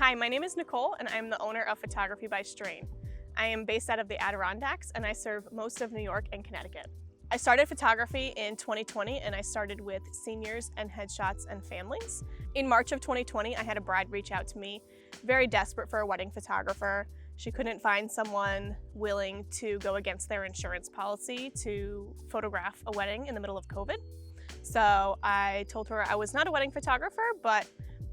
Hi, my name is Nicole and I'm the owner of Photography by Strain. I am based out of the Adirondacks and I serve most of New York and Connecticut. I started photography in 2020 and I started with seniors and headshots and families. In March of 2020, I had a bride reach out to me, very desperate for a wedding photographer. She couldn't find someone willing to go against their insurance policy to photograph a wedding in the middle of COVID. So I told her I was not a wedding photographer, but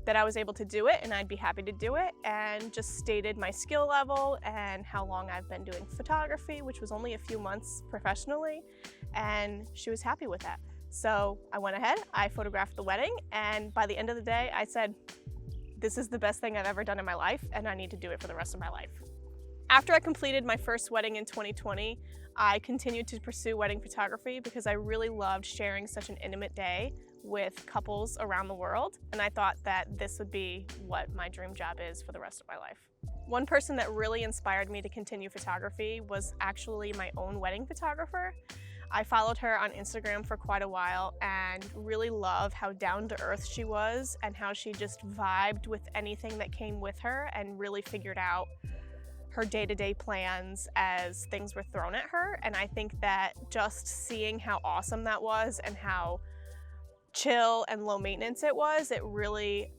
that I was able to do it and I'd be happy to do it, and just stated my skill level and how long I've been doing photography, which was only a few months professionally, and she was happy with that. So I went ahead, I photographed the wedding, and by the end of the day I said, this is the best thing I've ever done in my life and I need to do it for the rest of my life. After I completed my first wedding in 2020, I continued to pursue wedding photography because I really loved sharing such an intimate day with couples around the world, and I thought that this would be what my dream job is for the rest of my life. One person that really inspired me to continue photography was actually my own wedding photographer. I followed her on Instagram for quite a while and really love how down to earth she was and how she just vibed with anything that came with her and really figured out her day-to-day plans as things were thrown at her. And I think that just seeing how awesome that was and how chill and low maintenance it was, it really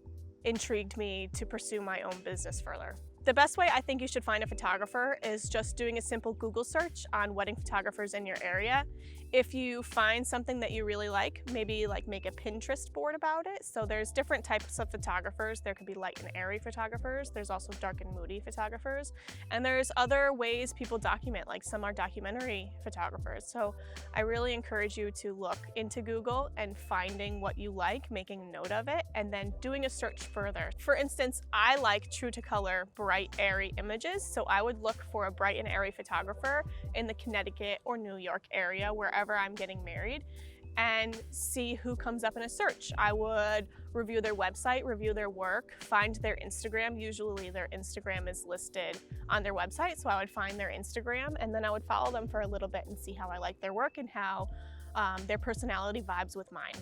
intrigued me to pursue my own business further. The best way I think you should find a photographer is just doing a simple Google search on wedding photographers in your area. If you find something that you really like, maybe make a Pinterest board about it. So there's different types of photographers. There could be light and airy photographers. There's also dark and moody photographers. And there's other ways people document, like some are documentary photographers. So I really encourage you to look into Google and finding what you like, making a note of it, and then doing a search further. For instance, I like true to color, bright, airy images. So I would look for a bright and airy photographer in the Connecticut or New York area, wherever I'm getting married, and see who comes up in a search. I would review their website, review their work, find their Instagram. Usually their Instagram is listed on their website, so I would find their Instagram and then I would follow them for a little bit and see how I like their work and how their personality vibes with mine.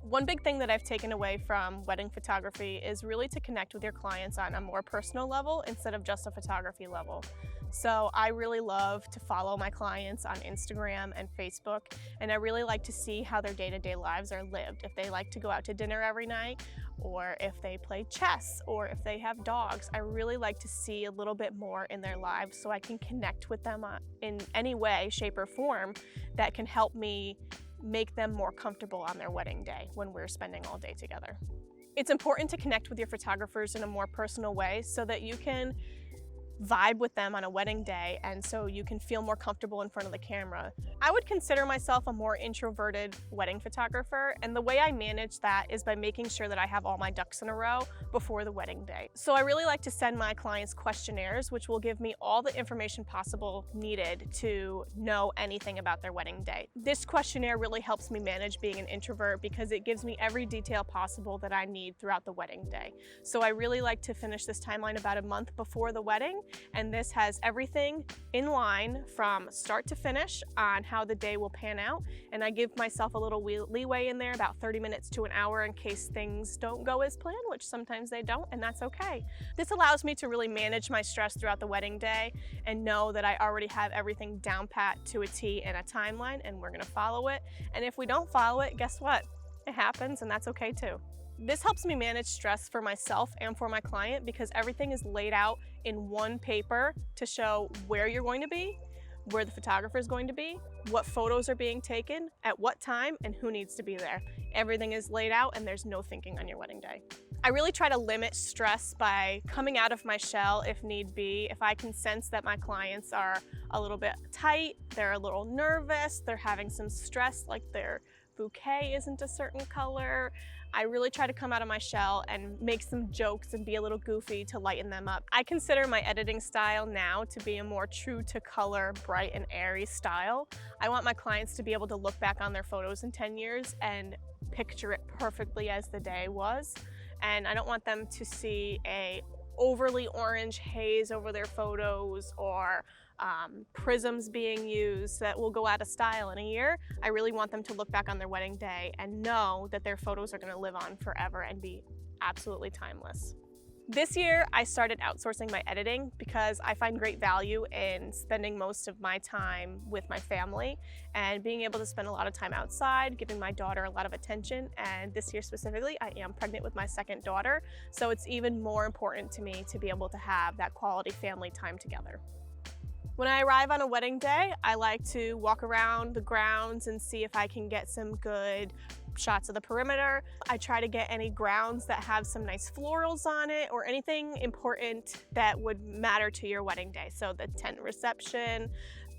One big thing that I've taken away from wedding photography is really to connect with your clients on a more personal level instead of just a photography level. So I really love to follow my clients on Instagram and Facebook, and I really like to see how their day-to-day lives are lived. If they like to go out to dinner every night, or if they play chess, or if they have dogs, I really like to see a little bit more in their lives so I can connect with them in any way, shape, or form that can help me make them more comfortable on their wedding day when we're spending all day together. It's important to connect with your photographers in a more personal way so that you can vibe with them on a wedding day and so you can feel more comfortable in front of the camera. I would consider myself a more introverted wedding photographer, and the way I manage that is by making sure that I have all my ducks in a row before the wedding day. So I really like to send my clients questionnaires, which will give me all the information possible needed to know anything about their wedding day. This questionnaire really helps me manage being an introvert because it gives me every detail possible that I need throughout the wedding day. So I really like to finish this timeline about a month before the wedding, and this has everything in line from start to finish on how the day will pan out, and I give myself a little leeway in there, about 30 minutes to an hour, in case things don't go as planned, which sometimes they don't, and that's okay. This allows me to really manage my stress throughout the wedding day and know that I already have everything down pat to a T and a timeline, and we're gonna follow it. And if we don't follow it, guess what? It happens, and that's okay too. This helps me manage stress for myself and for my client because everything is laid out in one paper to show where you're going to be, where the photographer is going to be, what photos are being taken, at what time, and who needs to be there. Everything is laid out and there's no thinking on your wedding day. I really try to limit stress by coming out of my shell if need be. If I can sense that my clients are a little bit tight, they're a little nervous, they're having some stress, like their bouquet isn't a certain color, I really try to come out of my shell and make some jokes and be a little goofy to lighten them up. I consider my editing style now to be a more true to color, bright and airy style. I want my clients to be able to look back on their photos in 10 years and picture it perfectly as the day was. And I don't want them to see a overly orange haze over their photos or prisms being used that will go out of style in a year. I really want them to look back on their wedding day and know that their photos are going to live on forever and be absolutely timeless. This year, I started outsourcing my editing because I find great value in spending most of my time with my family and being able to spend a lot of time outside, giving my daughter a lot of attention. And this year specifically, I am pregnant with my second daughter, so it's even more important to me to be able to have that quality family time together. When I arrive on a wedding day, I like to walk around the grounds and see if I can get some good shots of the perimeter. I try to get any grounds that have some nice florals on it or anything important that would matter to your wedding day. So the tent reception,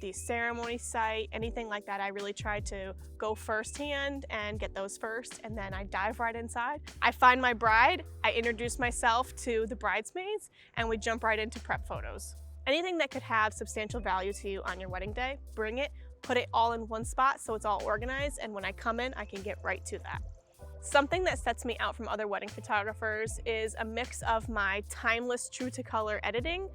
the ceremony site, anything like that, I really try to go firsthand and get those first, and then I dive right inside. I find my bride, I introduce myself to the bridesmaids, and we jump right into prep photos. Anything that could have substantial value to you on your wedding day, bring it, put it all in one spot so it's all organized, and when I come in, I can get right to that. Something that sets me out from other wedding photographers is a mix of my timeless, true to color editing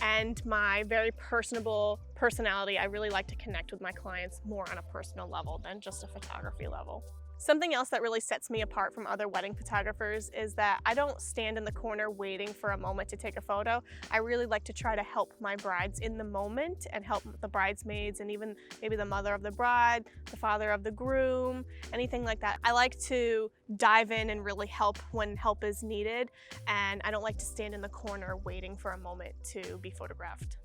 and my very personable personality. I really like to connect with my clients more on a personal level than just a photography level. Something else that really sets me apart from other wedding photographers is that I don't stand in the corner waiting for a moment to take a photo. I really like to try to help my brides in the moment and help the bridesmaids and even maybe the mother of the bride, the father of the groom, anything like that. I like to dive in and really help when help is needed, and I don't like to stand in the corner waiting for a moment to be photographed.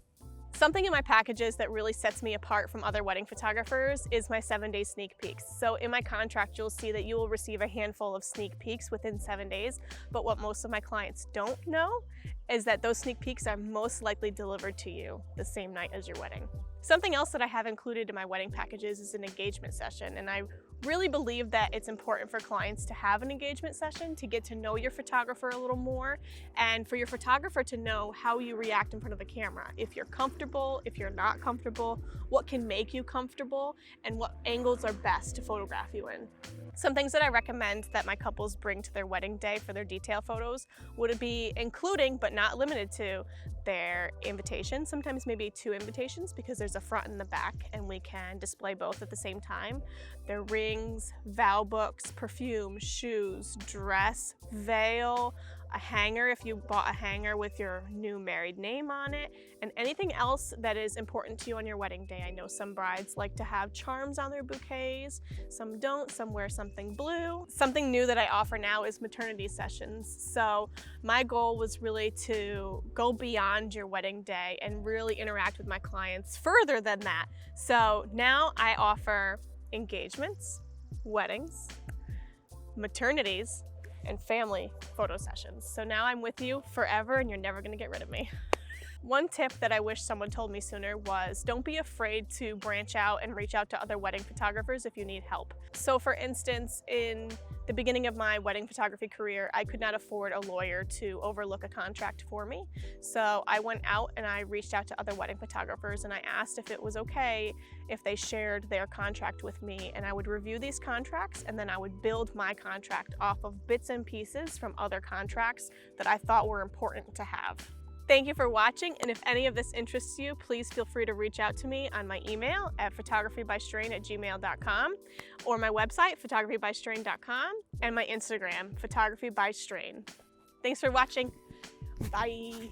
Something in my packages that really sets me apart from other wedding photographers is my 7-day sneak peeks. So in my contract, you'll see that you will receive a handful of sneak peeks within 7 days. But what most of my clients don't know is that those sneak peeks are most likely delivered to you the same night as your wedding. Something else that I have included in my wedding packages is an engagement session, and I really believe that it's important for clients to have an engagement session to get to know your photographer a little more, and for your photographer to know how you react in front of the camera. If you're comfortable, if you're not comfortable, what can make you comfortable, and what angles are best to photograph you in. Some things that I recommend that my couples bring to their wedding day for their detail photos would be including, but not limited to, their invitation, sometimes maybe 2 invitations because there's a front and the back and we can display both at the same time. Their rings, vow books, perfume, shoes, dress, veil, a hanger if you bought a hanger with your new married name on it, and anything else that is important to you on your wedding day. I know some brides like to have charms on their bouquets, some don't, some wear something blue. Something new that I offer now is maternity sessions. So my goal was really to go beyond your wedding day and really interact with my clients further than that. So now I offer engagements, weddings, maternities, and family photo sessions. So now I'm with you forever and you're never gonna get rid of me. One tip that I wish someone told me sooner was don't be afraid to branch out and reach out to other wedding photographers if you need help. So for instance, in the beginning of my wedding photography career, I could not afford a lawyer to overlook a contract for me. So I went out and I reached out to other wedding photographers and I asked if it was okay if they shared their contract with me, and I would review these contracts and then I would build my contract off of bits and pieces from other contracts that I thought were important to have. Thank you for watching, and if any of this interests you, please feel free to reach out to me on my email at photographybystrain@gmail.com or my website, photographybystrain.com, and my Instagram, photographybystrain. Thanks for watching. Bye.